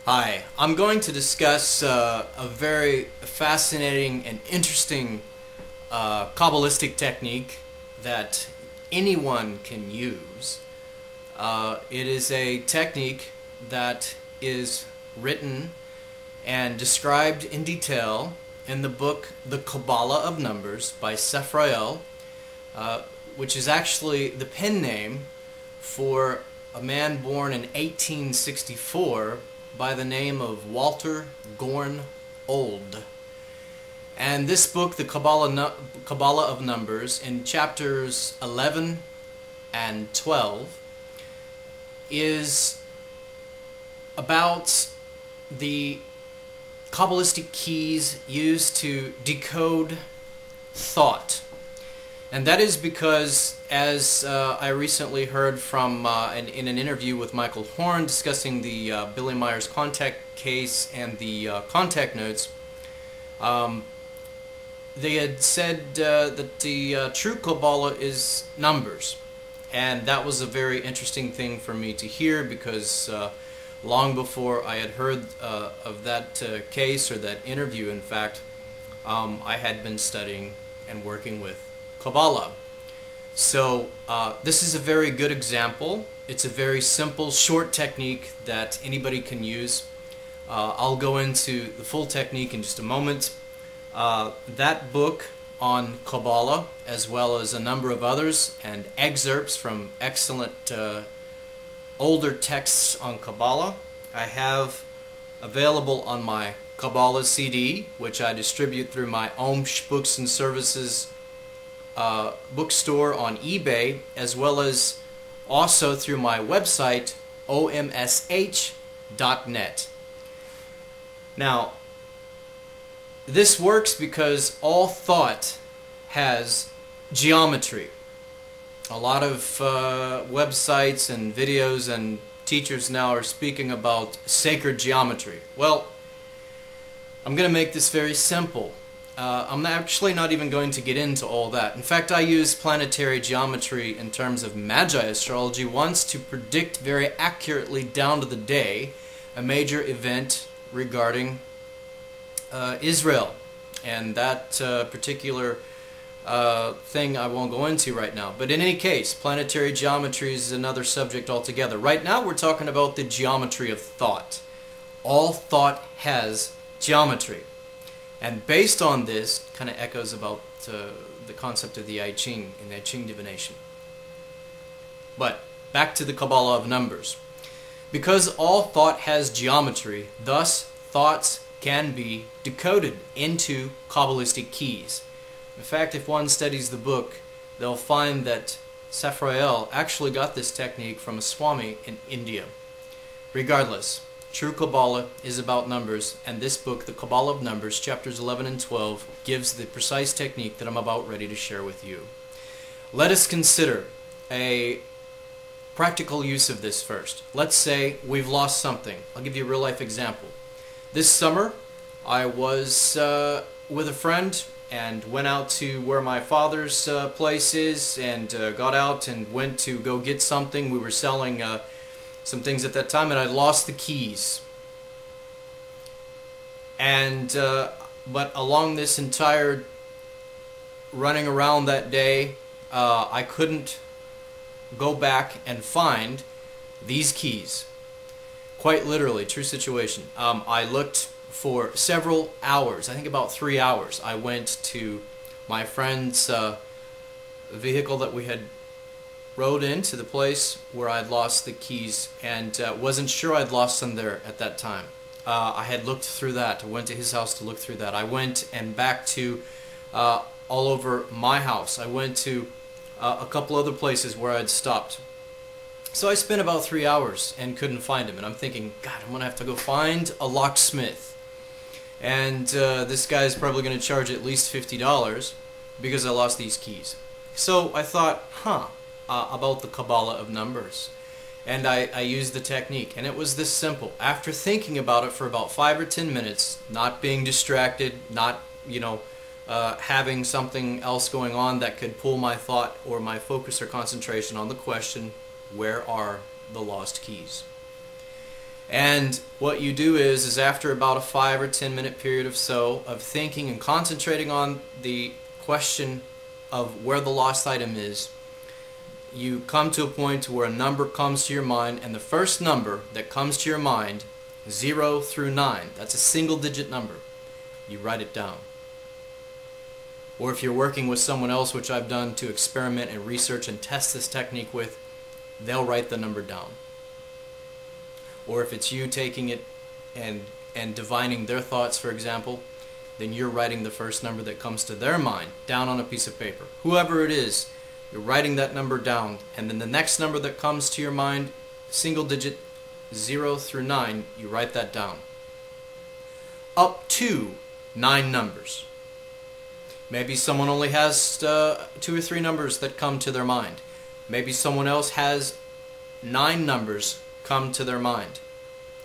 Hi, I'm going to discuss a very fascinating and interesting Kabbalistic technique that anyone can use. It is a technique that is written and described in detail in the book The Kabala of Numbers by Sefrael, which is actually the pen name for a man born in 1864 by the name of Walter Gorn Old. And this book, the Kabala of Numbers, in chapters 11 and 12, is about the Kabbalistic keys used to decode thought. And that is because, as I recently heard from in an interview with Michael Horn discussing the Billy Myers contact case and the contact notes, they had said that the true Kabbalah is numbers. And that was a very interesting thing for me to hear, because long before I had heard of that case, or that interview in fact, I had been studying and working with Kabbalah. So this is a very good example. It's a very simple, short technique that anybody can use. I'll go into the full technique in just a moment. That book on Kabbalah, as well as a number of others and excerpts from excellent older texts on Kabbalah, I have available on my Kabbalah CD, which I distribute through my Omsh Books and Services bookstore on eBay, as well as also through my website omsh.net. Now, this works because all thought has geometry. A lot of websites and videos and teachers now are speaking about sacred geometry. Well, I'm going to make this very simple. I'm actually not even going to get into all that. In fact, I use planetary geometry in terms of Magi astrology once to predict very accurately, down to the day, a major event regarding Israel. And that particular thing I won't go into right now. But in any case, planetary geometry is another subject altogether. Right now we're talking about the geometry of thought. All thought has geometry. And based on this, kind of echoes about the concept of the I Ching and the I Ching divination. But back to the Kabbalah of Numbers. Because all thought has geometry, thus thoughts can be decoded into Kabbalistic keys. In fact, if one studies the book, they'll find that Sefrael actually got this technique from a Swami in India. Regardless, true Kabbalah is about numbers, and this book, The Kabbalah of Numbers, chapters 11 and 12, gives the precise technique that I'm about ready to share with you. Let us consider a practical use of this first. Let's say we've lost something. I'll give you a real-life example. This summer, I was with a friend and went out to where my father's place is, and got out and went to go get something. We were selling some things at that time, and I lost the keys. And but along this entire running around that day, I couldn't go back and find these keys. Quite literally, true situation. I looked for several hours, I think about 3 hours. I went to my friend's vehicle that we had rode into the place where I'd lost the keys, and wasn't sure I'd lost them there at that time. I had looked through that. I went to his house to look through that. I went and back to all over my house. I went to a couple other places where I'd stopped. So I spent about 3 hours and couldn't find him, and I'm thinking, God, I'm going to have to go find a locksmith. And this guy's probably going to charge at least $50 because I lost these keys. So I thought, about the Kabbalah of Numbers. And I used the technique, and it was this simple. After thinking about it for about 5 or 10 minutes, not being distracted, not, having something else going on that could pull my thought or my focus or concentration on the question, where are the lost keys? And what you do is after about a 5 or 10 minute period of thinking and concentrating on the question of where the lost item is, you come to a point where a number comes to your mind, and the first number that comes to your mind, 0 through 9, that's a single digit number, you write it down. Or if you're working with someone else, which I've done to experiment and research and test this technique with, they'll write the number down. Or if it's you taking it and divining their thoughts, for example, then you're writing the first number that comes to their mind down on a piece of paper. Whoever it is, you're writing that number down, and then the next number that comes to your mind, single digit 0 through 9, you write that down. Up to 9 numbers. Maybe someone only has 2 or 3 numbers that come to their mind. Maybe someone else has 9 numbers come to their mind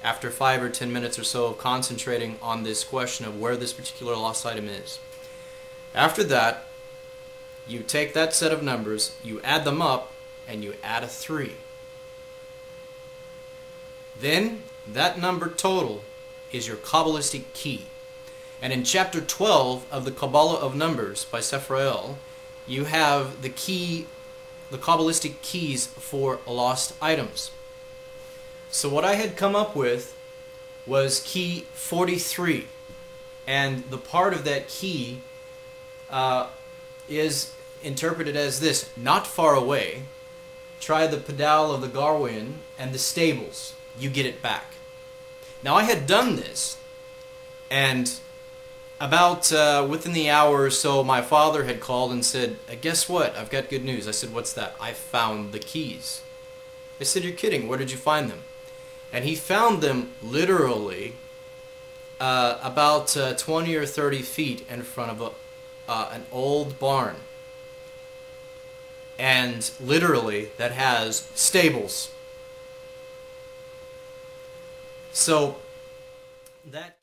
after 5 or 10 minutes or so of concentrating on this question of where this particular lost item is. After that, you take that set of numbers, you add them up, and you add a 3. Then that number total is your Kabbalistic key. And in chapter 12 of the Kabala of Numbers by Sepharel, you have the Kabbalistic keys for lost items. So what I had come up with was key 43, and the part of that key is interpreted as this: not far away, try the pedal of the Garwin and the stables, you get it back. Now I had done this, and about within the hour or so, my father had called and said, guess what, I've got good news. I said, what's that? I found the keys. I said, you're kidding, where did you find them? And he found them literally about 20 or 30 feet in front of an old barn. And literally that has stables. So that